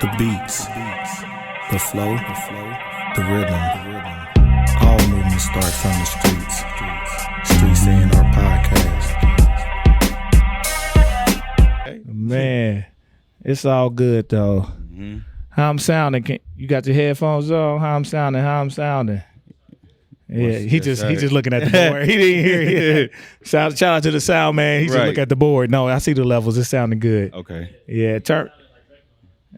The beats, the flow, the rhythm. All movement starts from the streets. Streets A&R Podcast. Man, it's all good though. Mm-hmm. How I'm sounding? You got your headphones on? How I'm sounding? Yeah, he just looking at the board. He didn't hear it. Shout out to the sound man. He just look at the board. No, I see the levels. It's sounding good. Okay.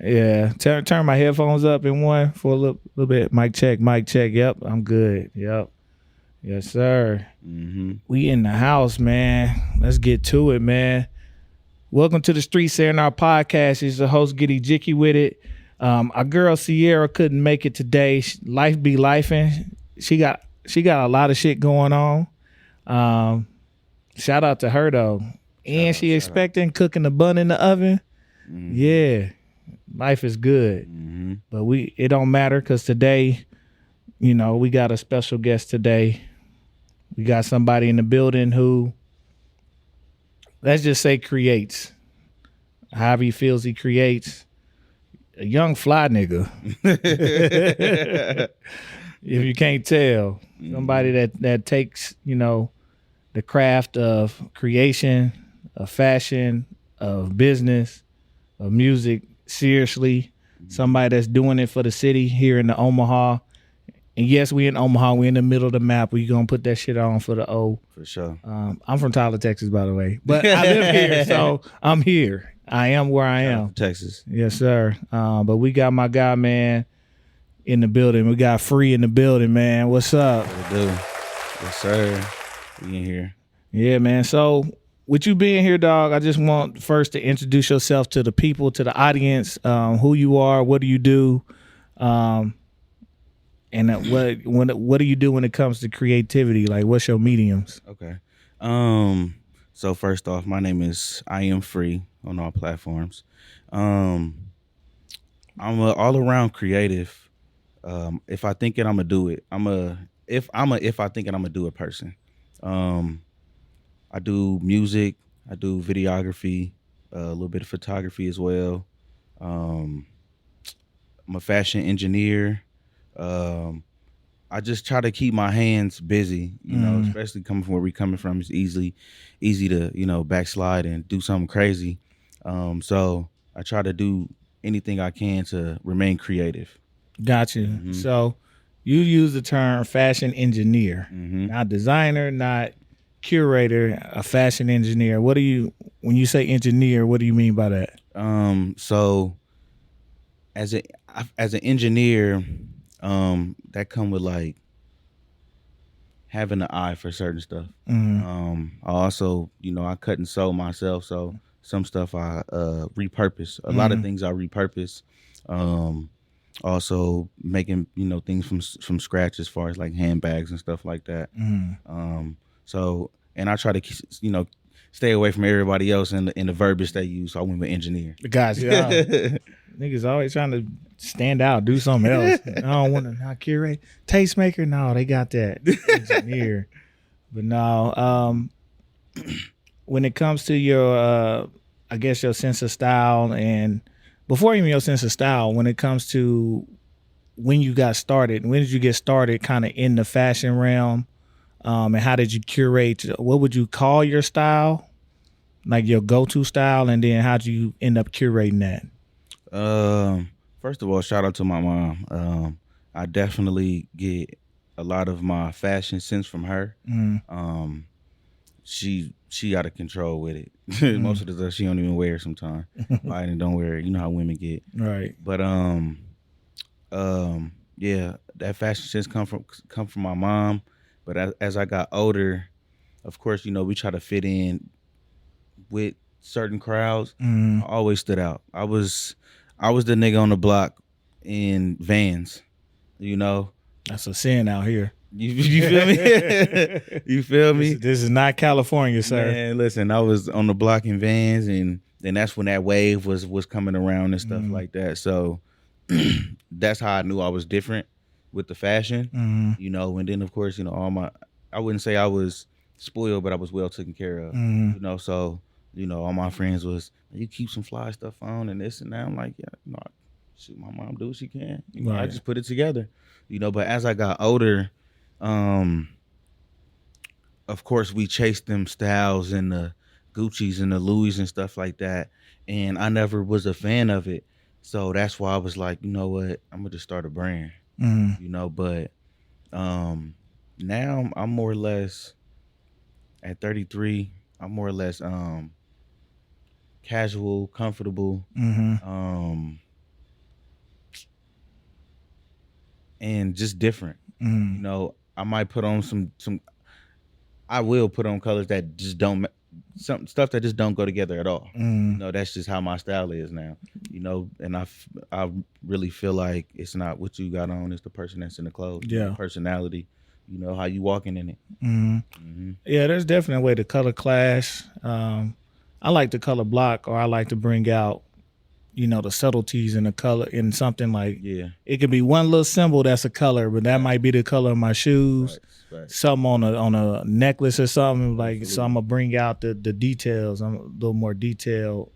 Yeah, turn my headphones up in one for a little bit. Mic check. Yep, I'm good. Yep. Yes, sir. Mm-hmm. We in the house, man. Let's get to it, man. Welcome to the Streets A&R Podcast. It's the host, Giddy Jicky with it. Our girl Sierra couldn't make it today. Life be lifing. She got a lot of shit going on. Shout out to her though. And she expecting cooking the bun in the oven. Mm-hmm. Yeah, life is good. Mm-hmm. But it don't matter because today, we got a special guest today. We got somebody in the building who, let's just say, creates. However he feels he creates. A young fly nigga. If you can't tell. Somebody that takes, the craft of creation, of fashion, of business, of music seriously. Somebody that's doing it for the city here in the Omaha. And yes, we in Omaha. We in the middle of the map. We gonna put that shit on for the O. For sure. I'm from Tyler, Texas, by the way. But I live here, so I'm here. I am where I am. Texas. Yes, sir. But we got my guy, man, in the building. We got Phree in the building, man. What's up? What it do? Yes, sir. We in here. Yeah, man. So with you being here, dog, I just want first to introduce yourself to the people, to the audience, who you are, what do you do, and what do you do when it comes to creativity? Like, what's your mediums? Okay. So first off, my name is ReBrnd Phree on all platforms. I'm a all around creative. If I think it, I'm gonna do it. If I think it, I'm gonna do it person. I do music. I do videography, a little bit of photography as well. I'm a fashion engineer. I just try to keep my hands busy, especially coming from where we coming from. It's easy to, backslide and do something crazy. So I try to do anything I can to remain creative. Gotcha. Mm-hmm. So you use the term fashion engineer, Mm-hmm. not designer, not curator, a fashion engineer. When you say engineer, what do you mean by that? So as an engineer, that come with like having an eye for certain stuff. Mm-hmm. I also, I cut and sew myself, so some stuff I repurpose. A lot of things I repurpose. Also making, things from scratch as far as like handbags and stuff like that. Mm-hmm. So, and I try to, stay away from everybody else in the verbiage they use. So I went with engineer. Gotcha. Niggas always trying to stand out, do something else. I don't want to not curate. Tastemaker, no, they got that. Engineer. But no, when it comes to your, I guess your sense of style, and before even your sense of style, when it comes to when you got started, when did you get started kind of in the fashion realm? And how did you curate? What would you call your style? Like your go-to style, and then how'd you end up curating that? First of all, shout out to my mom. I definitely get a lot of my fashion sense from her. Mm-hmm. She out of control with it. Mm-hmm. Most of the stuff she don't even wear sometimes. I don't wear it. You know how women get. Right. But yeah, that fashion sense come from my mom. But as I got older, of course, we try to fit in with certain crowds. Mm-hmm. I always stood out. I was the nigga on the block in Vans, That's a sin out here. You feel me? You feel me? This is not California, sir. Man, listen, I was on the block in Vans, and then that's when that wave was coming around and stuff like that. So that's how I knew I was different with the fashion, and then of course, I wouldn't say I was spoiled, but I was well taken care of, so, all my friends was, you keep some fly stuff on and this and that. I'm like, yeah, shoot, my mom do what she can. You know, I Right. just put it together. You know, but as I got older, of course we chased them styles and the Gucci's and the Louis and stuff like that. And I never was a fan of it. So that's why I was like, you know what, I'm gonna just start a brand. Mm-hmm. You know, but now I'm more or less at 33, I'm more or less casual, comfortable, Mm-hmm. and just different. Mm-hmm. You know, I might put on some I will put on colors that just don't some stuff that just don't go together at all. Mm-hmm. You know, that's just how my style is now. You know, and I really feel like it's not what you got on, it's the person that's in the clothes. Yeah. The personality, you know, how you walking in it. Mm-hmm. Mm-hmm. Yeah, there's definitely a way to color clash. I like to color block, or I like to bring out, you know, the subtleties in the color in something like Yeah. it could be one little symbol that's a color, but that might be the color of my shoes. Right. Something on a necklace or something like. Absolutely. So I'm gonna bring out the details. I'm a little more detail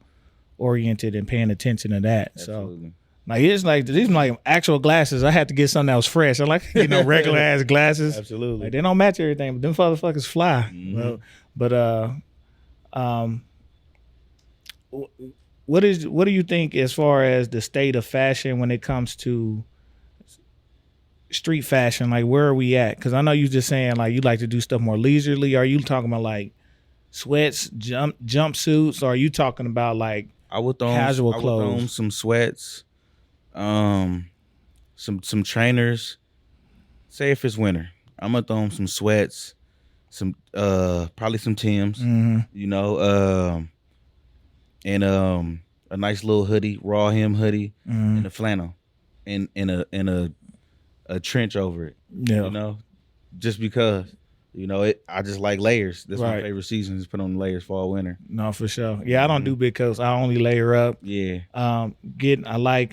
oriented and paying attention to that. Absolutely. So like it's like these are like actual glasses. I had to get something that was fresh. I like regular ass glasses. Absolutely. Like, they don't match everything, but them motherfuckers fly. Mhm. What do you think as far as the state of fashion when it comes to street fashion? Like, where are we at? Because I know you just saying like you like to do stuff more leisurely. Are you talking about like sweats, jumpsuits, or are you talking about like I would throw casual I would throw clothes? on some sweats, some trainers. Say if it's winter, I'm gonna throw on some sweats, some probably some Timbs, Mm-hmm. you know, and a nice little hoodie, raw hem hoodie, Mm-hmm. and a flannel, and a trench over it. Yeah. You know, just because. You know, I just like layers. That's my Right. favorite season is put on the layers fall, winter. No, for sure. Yeah, I don't do big coats. I only layer up. Yeah, I like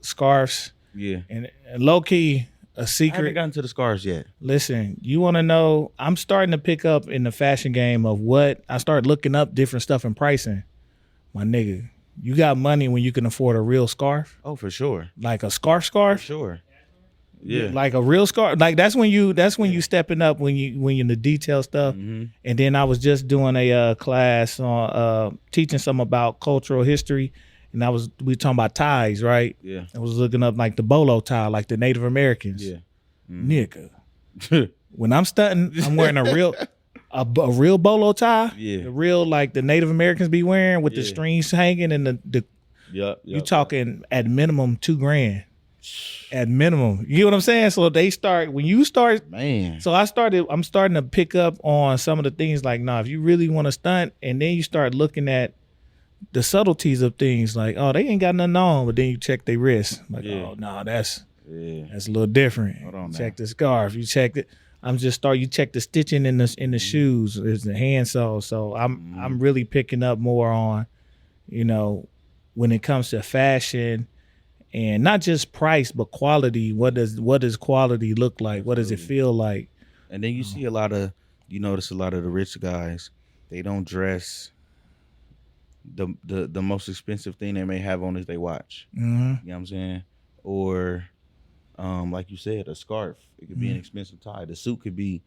scarves yeah. and low key a I haven't secret. gotten to the scars yet. Listen, you want to know? I'm starting to pick up in the fashion game of what I start looking up different stuff and pricing. My nigga, you got money when you can afford a real scarf, Oh, for sure. like a scarf. For sure. Yeah. Like a real scarf. Like that's when you stepping up when you in the detail stuff. Mm-hmm. And then I was just doing a class on teaching some about cultural history, and we talking about ties, right? Yeah. I was looking up like the bolo tie, like the Native Americans. Yeah. Nigga, when I'm stunting, I'm wearing a real bolo tie. Yeah. The real like the Native Americans be wearing with the Yeah. strings hanging and the Yep. you talking at minimum $2,000. At minimum. You know what I'm saying? So when you start Man. so I'm starting to pick up on some of the things like, if you really want to stunt, and then you start looking at the subtleties of things like, oh, they ain't got nothing on, but then you check their wrist. Like, Yeah. oh no, that's Yeah. a little different. Hold on Check now. the scarf. You check it. You check the stitching in the shoes, is the hand sole. So I'm really picking up more on, when it comes to fashion. And not just price, but quality. What does quality look like? What does it feel like? And then you see you notice a lot of the rich guys, they don't dress. The most expensive thing they may have on is their watch. Mm-hmm. You know what I'm saying? Or, like you said, a scarf. It could be an expensive tie. The suit could be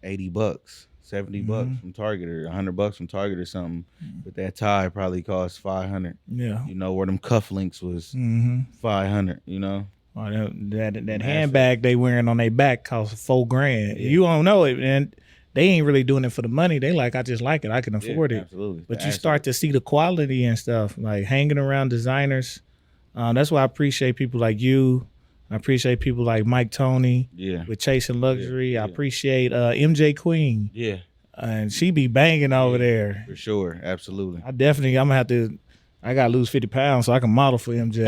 $80, $70 from Target, or $100 from Target or something. But that tie probably costs $500. Yeah. You know, where them cufflinks was Mm-hmm. $500. You know. Or that Massive. handbag they wearing on their back costs $4,000. Yeah. You don't know it, and they ain't really doing it for the money. They like, I just like it. I can afford it. Absolutely. But you start to see the quality and stuff, like hanging around designers. That's why I appreciate people like you. I appreciate people like Mike Tony Yeah. with Chasing Luxury. Yeah. I appreciate MJ Queen, Yeah. and she be banging over there. For sure. Absolutely. I'm gonna have to. I gotta lose 50 pounds so I can model for MJ.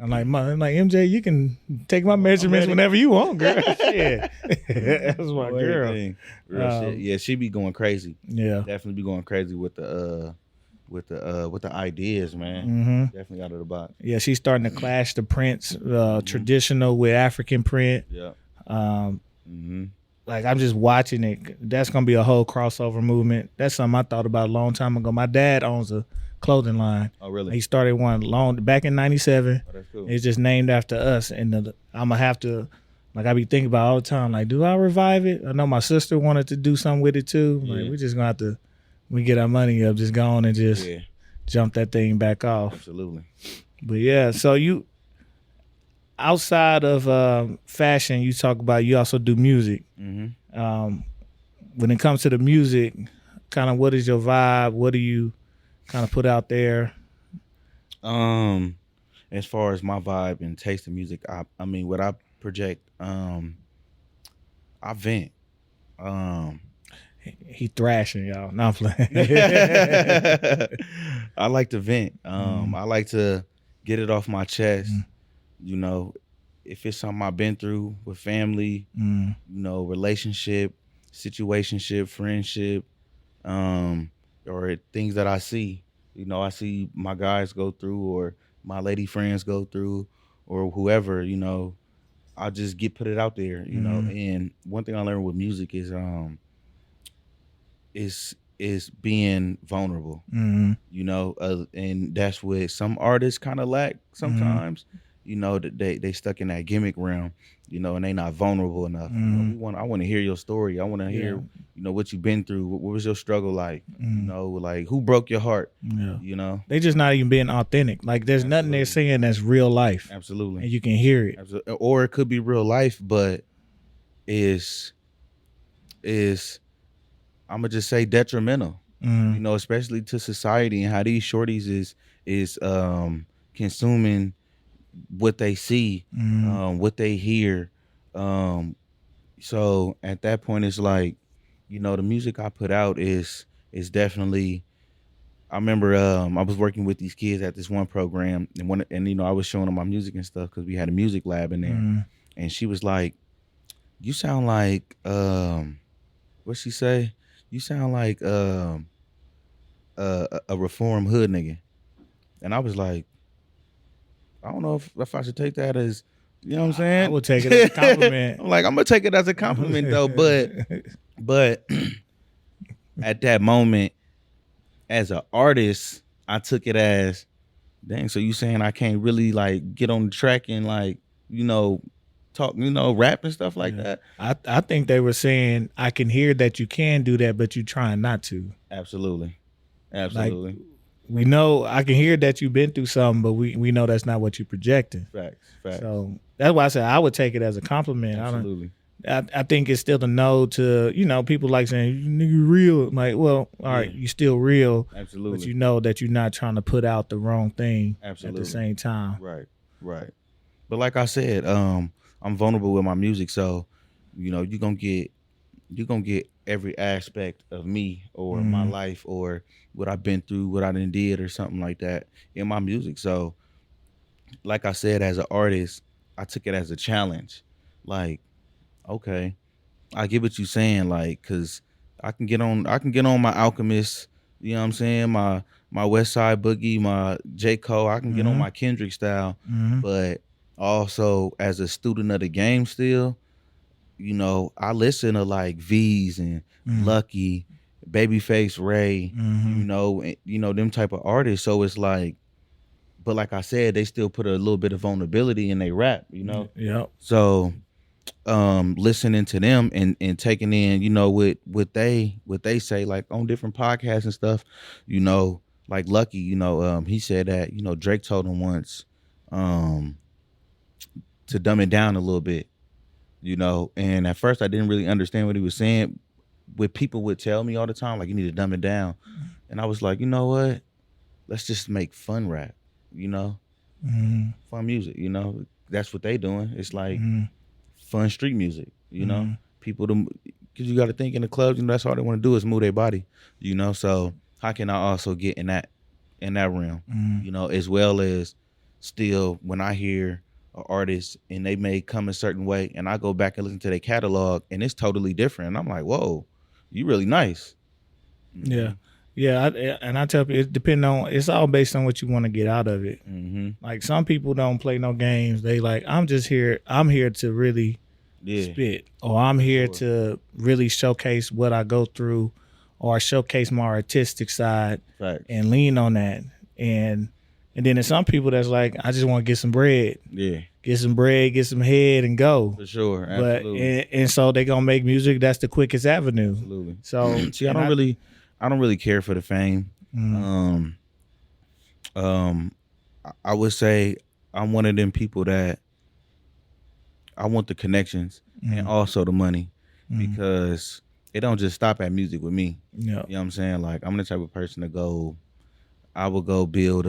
I'm like MJ, you can take my measurements ready. whenever you want, girl. Shit, that's my girl. Everything. Real shit. Yeah, she be going crazy. Yeah. Definitely be going crazy with the ideas, man. Mm-hmm. Definitely out of the box. Yeah, she's starting to clash the prints, traditional with African print. Yeah. Like I'm just watching it. That's gonna be a whole crossover movement. That's something I thought about a long time ago. My dad owns a clothing line. Oh, really? He started one long back in '97. Oh, that's cool. It's just named after us, and I'm gonna have to, like, I be thinking about all the time, like, do I revive it? I know my sister wanted to do something with it too. Yeah. Like, we just gonna have to, we get our money up, just go on and just jump that thing back off. Absolutely. But yeah, so you, outside of fashion, you talk about you also do music. Mm-hmm. When it comes to the music, kind of what is your vibe? What do you kind of put out there? As far as my vibe and taste of music, I mean, what I project, I vent. He thrashing, y'all. No, I'm playing. I like to vent. I like to get it off my chest. You know, if it's something I've been through with family, you know, relationship, situationship, friendship, or things that I see. You know, I see my guys go through, or my lady friends go through, or whoever. You know, I just put it out there. You know, and one thing I learned with music is being vulnerable. You know, and that's what some artists kind of lack sometimes. You know, that they stuck in that gimmick realm, you know, and they not vulnerable enough. You know, I want to hear your story. I want to hear, you know, what you've been through. What was your struggle like? You know, like who broke your heart? You know, they just not even being authentic. Like there's nothing they're saying that's real life. Absolutely. And you can hear it. Absolutely. Or it could be real life, but is I'm gonna just say detrimental. You know, especially to society and how these shorties is consuming what they see, what they hear. So at that point, it's like, you know, the music I put out is definitely. I remember I was working with these kids at this one program, and you know, I was showing them my music and stuff because we had a music lab in there, and she was like, "You sound like what'd she say? You sound like a reform hood nigga," and I was like, I don't know if I should take that as, you know what I'm saying? I would take it as a compliment. I'm like, I'm gonna take it as a compliment though, but at that moment, as an artist, I took it as, dang, so you saying I can't really like get on the track and like, you know, talk, you know, rap and stuff like that? I think they were saying, I can hear that you can do that, but you're trying not to. Absolutely. Like, we know, I can hear that you've been through something, but we know that's not what you're projecting. Facts. So that's why I said I would take it as a compliment. Absolutely. I think it's still a no to, you know, people like saying, nigga real. I'm like, well, all right, you still real. Absolutely. But you know that you're not trying to put out the wrong thing at the same time. Right. But like I said, I'm vulnerable with my music, so, you know, you're gonna get every aspect of me or my life or what I've been through, what I done did or something like that in my music. So like I said, as an artist, I took it as a challenge. Like, okay, I get what you're saying, like, cause I can get on my Alchemist, you know what I'm saying? My West Side Boogie, my J. Cole, I can get on my Kendrick style, but also as a student of the game still, you know, I listen to like V's and Lucky, Babyface Ray, you know, them type of artists. So it's like, but like I said, they still put a little bit of vulnerability in their rap, you know? Yeah. So listening to them and taking in, you know, what they say, like on different podcasts and stuff, you know, like Lucky, you know, he said that, you know, Drake told him once to dumb it down a little bit, you know, and at first I didn't really understand what he was saying. What people would tell me all the time, like, you need to dumb it down. And I was like, you know what? Let's just make fun rap, you know? Fun music, you know? That's what they doing. It's like fun street music, you know? People, because you got to think in the clubs, you know, that's all they want to do is move their body, you know? So how can I also get in that realm, you know, as well as still when I hear an artist and they may come a certain way and I go back and listen to their catalog and it's totally different. And I'm like, whoa, you really nice. Yeah. And I tell people, it's all based on what you want to get out of it. Like some people don't play no games. They like, I'm here to really spit, or I'm here to really showcase what I go through, or showcase my artistic side Facts. and lean on that. And then there's some people that's like, I just want to get some bread. Yeah. Get some bread, get some head, and go. For sure. Absolutely. But and so they gonna make music. That's the quickest avenue. Absolutely. So see, I don't really care for the fame. I would say I'm one of them people that I want the connections and also the money because it don't just stop at music with me. Yeah. You know what I'm saying? Like I'm the type of person to I would go build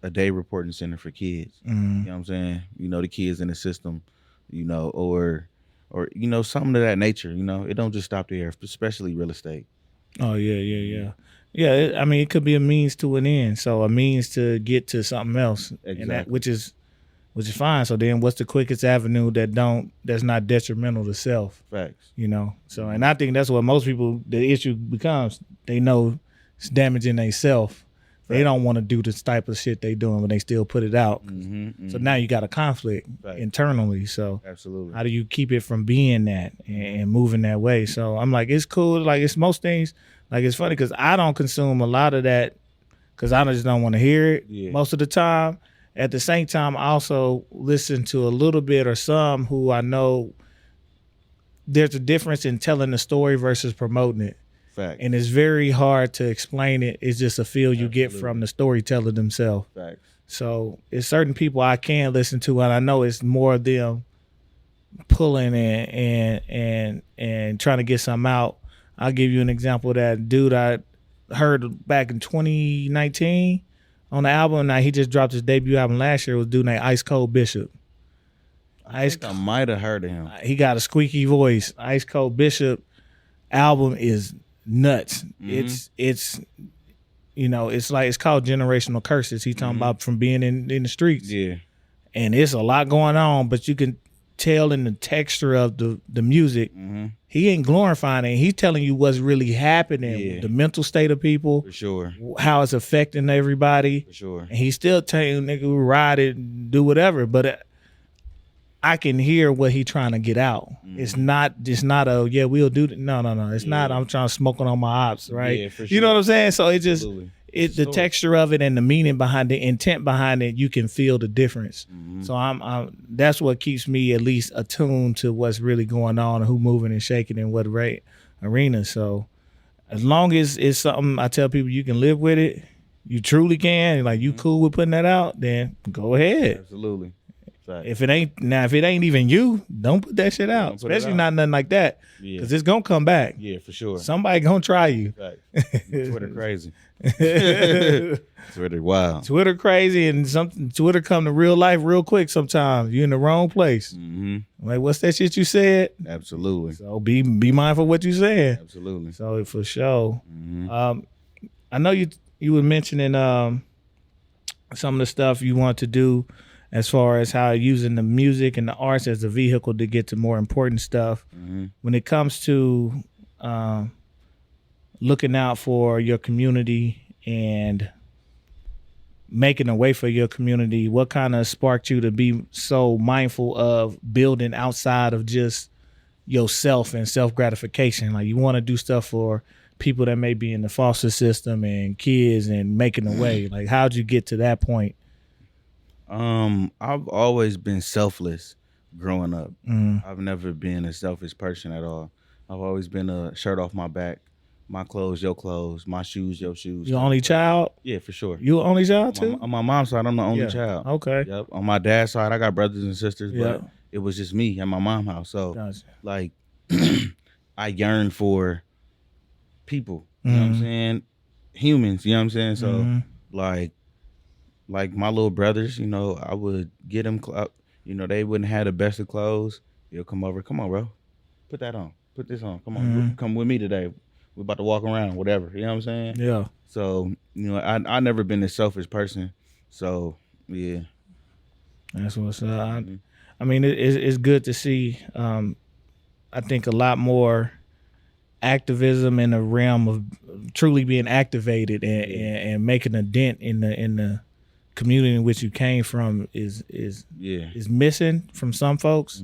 a day reporting center for kids. You know what I'm saying? You know, the kids in the system, you know, or you know, something of that nature, you know. It don't just stop there, especially real estate. Oh yeah. I mean, it could be a means to an end. So a means to get to something else. Exactly. And that, which is fine. So then what's the quickest avenue that's not detrimental to self? Facts. You know. So and I think that's what most people, the issue becomes, they know it's damaging they self. They don't want to do this type of shit they doing, but they still put it out. So now you got a conflict internally. So absolutely, how do you keep it from being that and moving that way? So I'm like, it's cool. Like it's most things. Like it's funny because I don't consume a lot of that because I just don't want to hear it most of the time. At the same time, I also listen to a little bit or some who I know there's a difference in telling the story versus promoting it. Fact. And it's very hard to explain it. It's just a feel you get from the storyteller themselves. Fact. So it's certain people I can listen to, and I know it's more of them pulling and trying to get something out. I'll give you an example of that dude I heard back in 2019 on the album. Now he just dropped his debut album last year. It was a dude named Ice Cold Bishop. I might have heard of him. He got a squeaky voice. Ice Cold Bishop album is nuts. It's you know, it's called Generational Curses. He's talking about from being in the streets. Yeah. And it's a lot going on, but you can tell in the texture of the music, he ain't glorifying it. He's telling you what's really happening, the mental state of people. For sure. How it's affecting everybody. For sure. And he's still telling you, nigga, we ride it, do whatever. But I can hear what he trying to get out. It's not a we'll do that. No. It's not I'm trying to smoke on my ops, right? Yeah, for sure. You know what I'm saying? So it just Absolutely. the texture of it and the meaning behind the intent behind it, you can feel the difference. So I'm that's what keeps me at least attuned to what's really going on and who moving and shaking in what arena. So as long as it's something I tell people you can live with it, you truly can, like you cool with putting that out, then go ahead. Absolutely. Right. If it ain't even you, don't put that shit out. Especially not nothing like that, because it's gonna come back. Yeah, for sure. Somebody gonna try you. Right. Twitter crazy. Twitter wild. Twitter crazy, and Twitter come to real life real quick. Sometimes you're in the wrong place. Like, what's that shit you said? Absolutely. So be mindful of what you saying. Absolutely. So for sure. I know you were mentioning some of the stuff you want to do as far as how using the music and the arts as a vehicle to get to more important stuff. When it comes to looking out for your community and making a way for your community, what kind of sparked you to be so mindful of building outside of just yourself and self-gratification? Like you want to do stuff for people that may be in the foster system and kids and making a way. Like how'd you get to that point? I've always been selfless growing up. I've never been a selfish person at all. I've always been a shirt off my back, my clothes, your clothes, my shoes, your shoes. You only child? Yeah, for sure. You an only child too? On my mom's side, I'm the only child. Okay. Yep. On my dad's side, I got brothers and sisters, but it was just me at my mom's house. So, like, I yearn for people. You know what I'm saying? Humans. You know what I'm saying? So, like my little brothers, you know, I would get them, you know, they wouldn't have the best of clothes. He'll come over, come on, bro, put that on, put this on, come on, come with me today. We're about to walk around, whatever. You know what I'm saying? Yeah. So, you know, I never been a selfish person. So, yeah. That's what's up. I mean, it's good to see, I think, a lot more activism in the realm of truly being activated and making a dent in the community in which you came from is missing from some folks,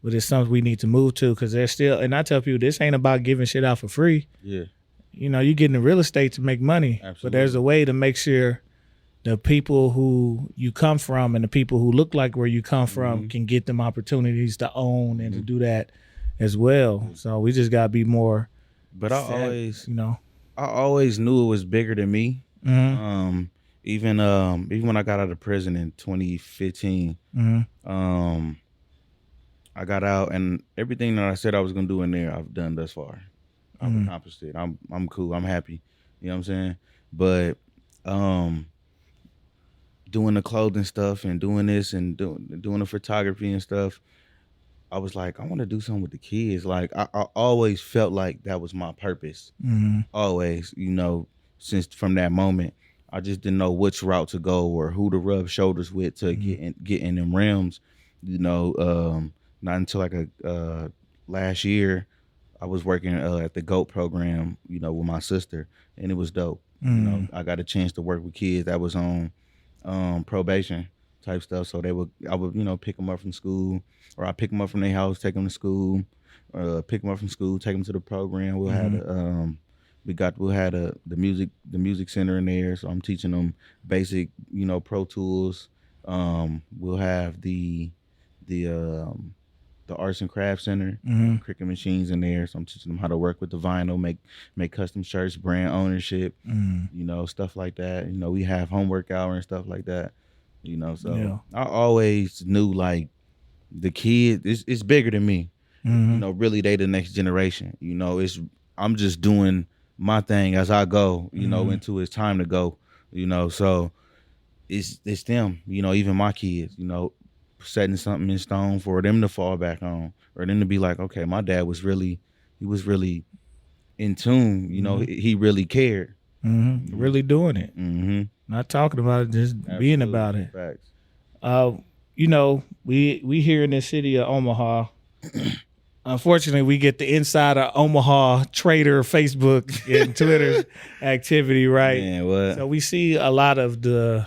but it's something we need to move to because there's still. And I tell people this ain't about giving shit out for free. Yeah, you know, you get into real estate to make money, but there's a way to make sure the people who you come from and the people who look like where you come from can get them opportunities to own and to do that as well. So we just gotta be more. But I always knew it was bigger than me. Even when I got out of prison in 2015, I got out and everything that I said I was gonna do in there, I've done thus far. I've accomplished it. I'm cool. I'm happy. You know what I'm saying? But doing the clothing stuff and doing this and doing the photography and stuff, I was like, I want to do something with the kids. Like I always felt like that was my purpose. Always, you know, since from that moment, I just didn't know which route to go or who to rub shoulders with to get in them realms. You know, not until like last year, I was working at the GOAT program, you know, with my sister, and it was dope. You know, I got a chance to work with kids that was on probation type stuff. So I would, you know, pick them up from school, or I pick them up from their house, take them to school, pick them up from school, take them to the program. We'll have the music center in there. So I'm teaching them basic, you know, Pro Tools. We'll have the arts and crafts center, cricket machines in there. So I'm teaching them how to work with the vinyl, make custom shirts, brand ownership, you know, stuff like that. You know, we have homework hour and stuff like that. You know, so I always knew like the kid it's bigger than me. You know, really they the next generation. You know, I'm just doing my thing as I go, you know, into it's time to go, you know. So it's them, you know, even my kids, you know, setting something in stone for them to fall back on, or them to be like, okay, my dad was really in tune, you know, he really cared. Really doing it. Not talking about it, just being about it. Facts. You know, we here in the city of Omaha. Unfortunately, we get the inside of Omaha Trader Facebook and Twitter activity, right? Man, what? So we see a lot of the,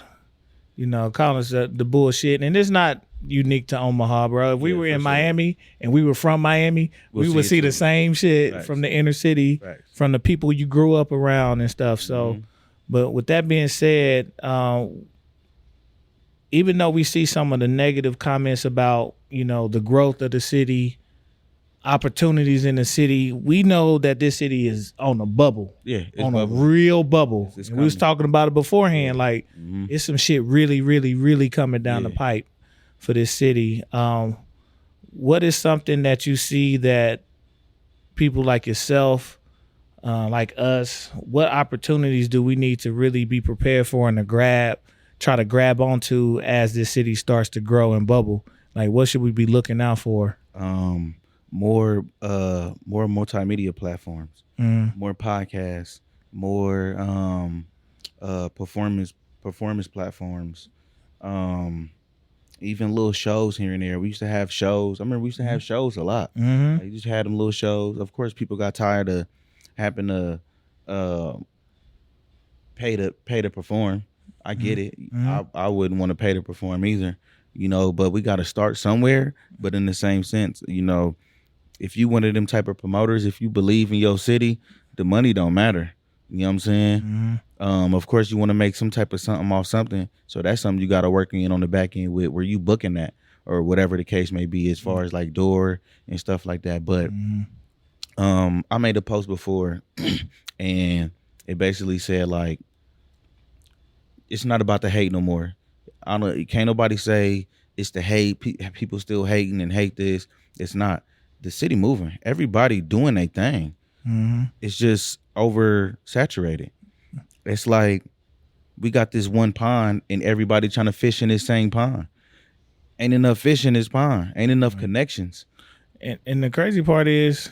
you know, calling us the bullshit, and it's not unique to Omaha, bro. If we were in Miami and we were from Miami, we would see the same shit from the inner city, from the people you grew up around and stuff. So, but with that being said, even though we see some of the negative comments about, you know, the growth of the city, opportunities in the city, we know that this city is on a bubble. Yeah, on a real bubble. We was talking about it beforehand. Like, it's some shit really, really, really coming down the pipe for this city. What is something that you see that people like yourself, like us, what opportunities do we need to really be prepared for and to try to grab onto as this city starts to grow and bubble? Like, what should we be looking out for? More multimedia platforms, more podcasts, more performance platforms, even little shows here and there. We used to have shows. I remember we used to have shows a lot. Like, you just had them little shows. Of course, people got tired of having to pay to perform. I get it. I wouldn't want to pay to perform either, you know, but we got to start somewhere. But in the same sense, you know, if you one of them type of promoters, if you believe in your city, the money don't matter. You know what I'm saying? Of course, you want to make some type of something off something. So that's something you got to work in on the back end with, where you booking that or whatever the case may be, as far as like door and stuff like that. But I made a post before and it basically said, like, it's not about the hate no more. Can't nobody say it's the hate. People still hating and hate this. It's not. The city moving. Everybody doing their thing. It's just oversaturated. It's like we got this one pond and everybody trying to fish in this same pond. Ain't enough fish in this pond. Ain't enough connections. And the crazy part is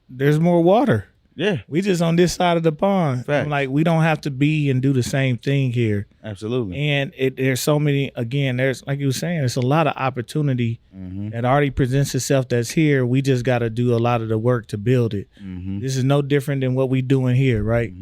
there's more water. Yeah. We just on this side of the pond. I'm like, we don't have to be and do the same thing here. Absolutely. And there's so many, again, there's, like you were saying, there's a lot of opportunity that already presents itself that's here. We just got to do a lot of the work to build it. This is no different than what we doing here, right?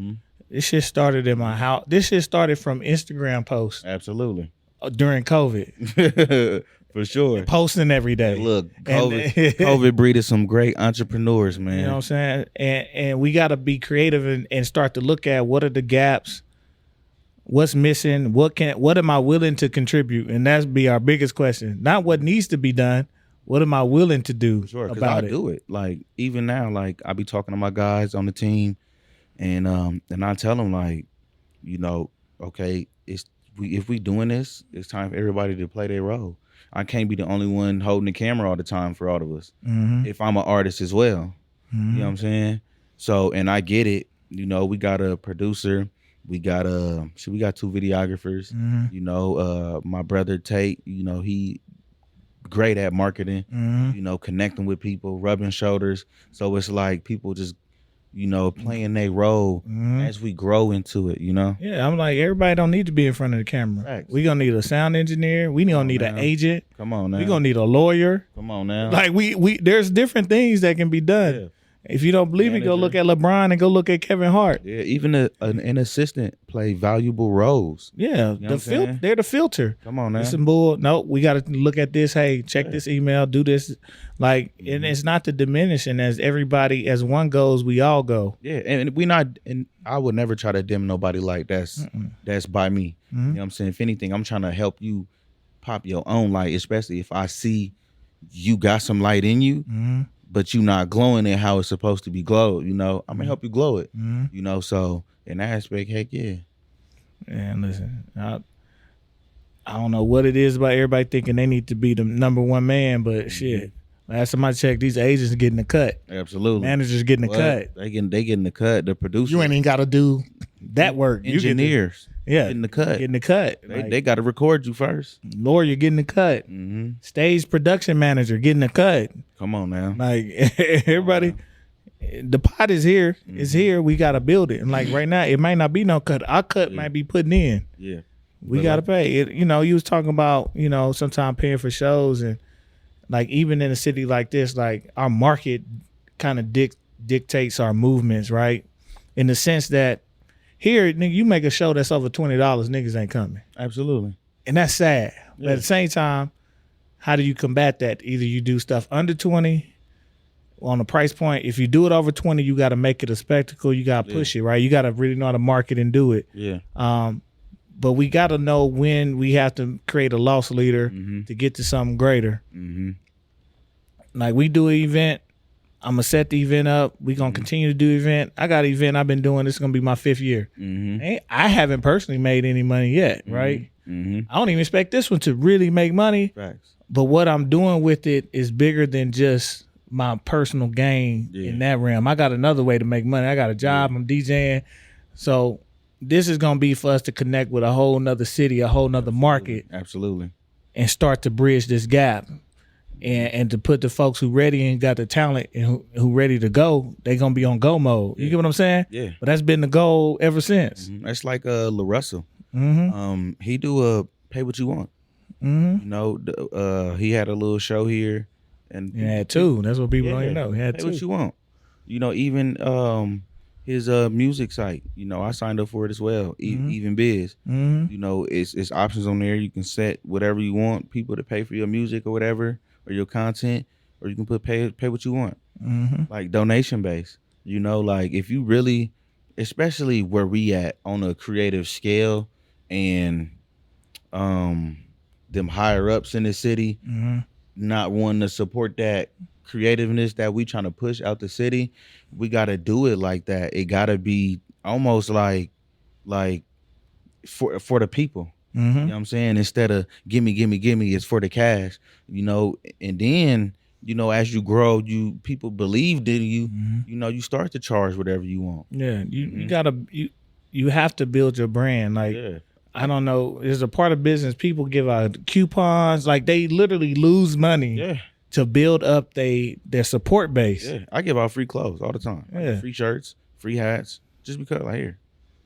This shit started in my house. This shit started from Instagram posts Absolutely. during COVID. For sure. Posting every day. Look, COVID breeded some great entrepreneurs, man. You know what I'm saying? And we got to be creative and start to look at what are the gaps, what's missing, what am I willing to contribute? And that's be our biggest question. Not what needs to be done. What am I willing to do about it? Do it. Like even now, like I be talking to my guys on the team, and I tell them like, you know, okay, if we doing this, it's time for everybody to play their role. I can't be the only one holding the camera all the time for all of us. Mm-hmm. If I'm an artist as well, Mm-hmm. you know what I'm saying. So, and I get it. You know, we got a producer. We got we got 2 videographers. Mm-hmm. You know, my brother Tate. You know, he great at marketing. Mm-hmm. You know, connecting with people, rubbing shoulders. So it's like people just, you know, playing their role Mm-hmm. as we grow into it. You know. Yeah, I'm like, everybody don't need to be in front of the camera. Facts. We gonna need a sound engineer. We gonna need an agent. Come on now. We gonna need a lawyer. Come on now. Like we there's different things that can be done. Yeah. If you don't believe me, go look at LeBron and go look at Kevin Hart. Yeah, even an assistant play valuable roles. Yeah, know what I'm they're the filter. Come on now. Listen, bull. No, we got to look at this. Hey, check this email. Do this. Like, and it's not to diminish. And as everybody, as one goes, we all go. Yeah, and we not. And I would never try to dim nobody like that's by me. Mm-hmm. You know what I'm saying? If anything, I'm trying to help you pop your own light, especially if I see you got some light in you. Mm-hmm. But you not glowing it how it's supposed to be glowed, you know. I'm gonna help you glow it, Mm-hmm. you know. So in that aspect, heck yeah. And listen, I don't know what it is about everybody thinking they need to be the number one man, but shit. Last time I checked, these agents are getting the cut. Absolutely. Managers getting the cut. They getting the cut. The producers. You ain't even got to do that work. Engineers. Yeah, getting the cut. Getting the cut. They got to record you first. Lawyer getting the cut. Mm-hmm. Stage production manager getting the cut. Come on now. Like everybody, the pot is here. It's here. We got to build it. And like right now, it might not be no cut. Our cut might be putting in. Yeah. We got to pay it. You know, you was talking about, you know, sometimes paying for shows, and like even in a city like this, like our market kind of dictates our movements, right? In the sense that here, nigga, you make a show that's over $20, niggas ain't coming. Absolutely. And that's sad. Yeah. But at the same time, how do you combat that? Either you do stuff under 20 on a price point. If you do it over 20, you got to make it a spectacle. You got to push it, right? You got to really know how to market and do it. Yeah. But we got to know when we have to create a loss leader to get to something greater. Mm-hmm. Like we do an event, I'm going to set the event up. We're going to continue to do event. I got an event I've been doing. This is going to be my 5th year. Mm-hmm. I haven't personally made any money yet, right? Mm-hmm. I don't even expect this one to really make money. Facts. But what I'm doing with it is bigger than just my personal gain in that realm. I got another way to make money. I got a job. I'm DJing. So this is going to be for us to connect with a whole nother city, a whole nother market. Absolutely. And start to bridge this gap. And to put the folks who ready and got the talent and who ready to go, they going to be on go mode. You get what I'm saying? Yeah. But that's been the goal ever since. Mm-hmm. That's like LaRussell. Mm-hmm. He do a pay what you want. Mm-hmm. You know, he had a little show here, and He had 2. That's what people don't even know. He had pay 2. what you want. You know, even his music site. You know, I signed up for it as well. Even Biz. Mm-hmm. You know, it's options on there. You can set whatever you want people to pay for your music or whatever, or your content, or you can put pay what you want. Mm-hmm. Like donation based. You know, like if you really, especially where we at on a creative scale, and them higher ups in the city not wanting to support that creativeness that we trying to push out the city, we got to do it like that. It got to be almost like for the people. You know what I'm saying? Instead of gimme, it's for the cash. You know, and then, you know, as you grow, people believed in you. You know, you start to charge whatever you want. Yeah, you gotta you have to build your brand. Like I don't know, there's a part of business people give out coupons. Like they literally lose money to build up their support base. Yeah, I give out free clothes all the time. Like free shirts, free hats, just because like here.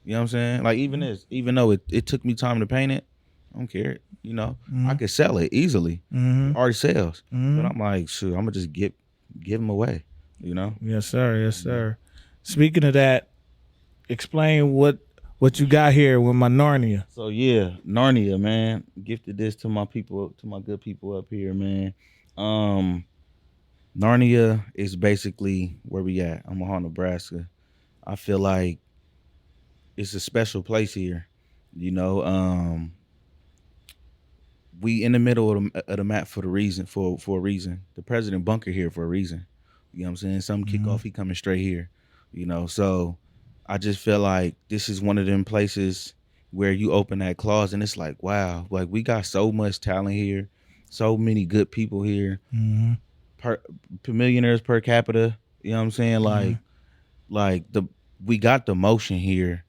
You know what I'm saying? Like even this, even though it took me time to paint it, I don't care. You know, I could sell it easily. Already sells. But I'm like, shoot, I'm gonna just give them away. You know? Yes, sir. Yes, sir. Speaking of that, explain what you got here with my Narnia. So yeah, Narnia, man. Gifted this to my people, to my good people up here, man. Narnia is basically where we at, Omaha, Nebraska. I feel like it's a special place here. You know, we in the middle of the map for a reason. The president bunker here for a reason. You know what I'm saying? Some kickoff, he coming straight here. You know, so I just feel like this is one of them places where you open that closet and it's like, wow, like we got so much talent here, so many good people here, per millionaires per capita. You know what I'm saying? Like we got the motion here.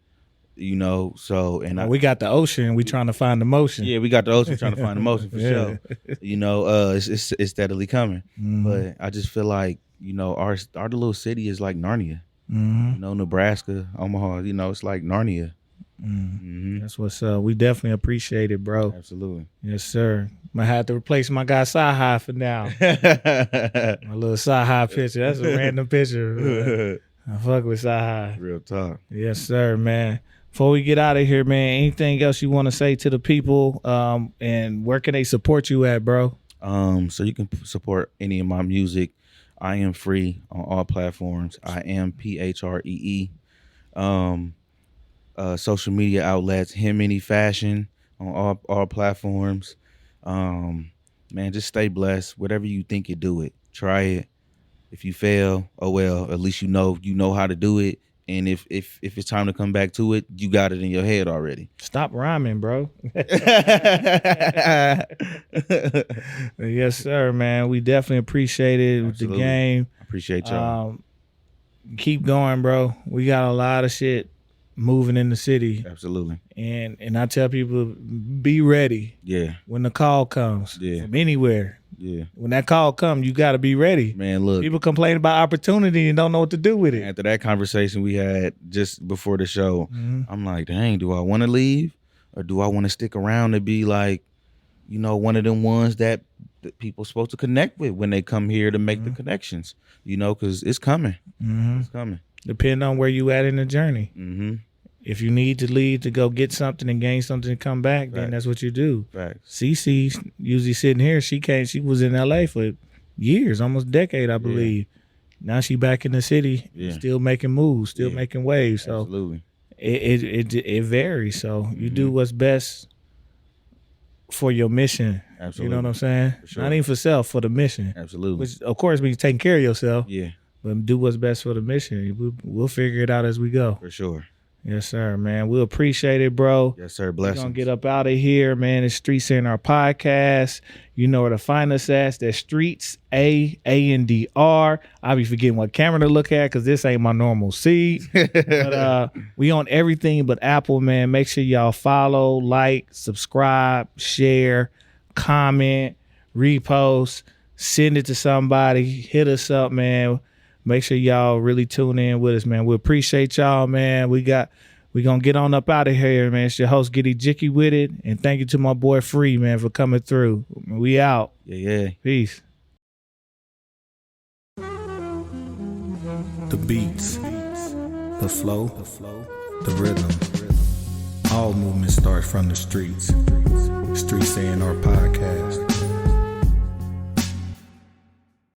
You know, so we got the ocean. We trying to find the motion. Yeah, we got the ocean trying to find the motion for sure. You know, it's steadily coming. But I just feel like, you know, our little city is like Narnia. You know, Nebraska, Omaha. You know, it's like Narnia. That's what's up. We definitely appreciate it, bro. Absolutely. Yes, sir. Might have to replace my guy Sci-Hi for now. My little Sci-Hi picture. That's a random picture. I fuck with Sci-Hi. Real talk. Yes, sir, man. Before we get out of here, man, anything else you want to say to the people, and where can they support you at, bro? So you can support any of my music. I am Phree on all platforms. I am Phree. Social media outlets, Him Fashion on all platforms. Man, just stay blessed. Whatever you think you do it, try it. If you fail, oh well, at least you know how to do it. And if it's time to come back to it, you got it in your head already. Stop rhyming, bro. Yes, sir, man. We definitely appreciate it with the game. Appreciate y'all. Keep going, bro. We got a lot of shit moving in the city. Absolutely. And I tell people, be ready. Yeah. When the call comes. Yeah. From anywhere. Yeah. When that call comes, you got to be ready. Man, look. People complain about opportunity and don't know what to do with it. After that conversation we had just before the show, I'm like, dang, do I want to leave or do I want to stick around to be like, you know, one of them ones that people supposed to connect with when they come here to make the connections, you know, because it's coming. It's coming. Depending on where you at in the journey. If you need to leave to go get something and gain something and come back, then that's what you do. Cece usually sitting here. She was in LA for years, almost a decade, I believe. Now she back in the city, still making moves, still making waves. So absolutely. It varies. So you do what's best for your mission. Absolutely. You know what I'm saying? Sure. Not even for self, for the mission. Absolutely. Which of course means taking care of yourself. Yeah. But do what's best for the mission. We'll figure it out as we go. For sure. Yes, sir, man. We appreciate it, bro. Yes, sir. Blessings. We're going to get up out of here, man. It's Streets A&R Podcast. You know where to find us at. That's Streets A&R. I'll be forgetting what camera to look at because this ain't my normal seat. But we on everything but Apple, man. Make sure y'all follow, like, subscribe, share, comment, repost, send it to somebody. Hit us up, man. Make sure y'all really tune in with us, man. We appreciate y'all, man. We gonna get on up out of here, man. It's your host, Giddy Jicky with it. And thank you to my boy Phree, man, for coming through. We out. Yeah. Peace. The beats, the flow, the rhythm. All movement starts from the streets. Streets A&R Podcast.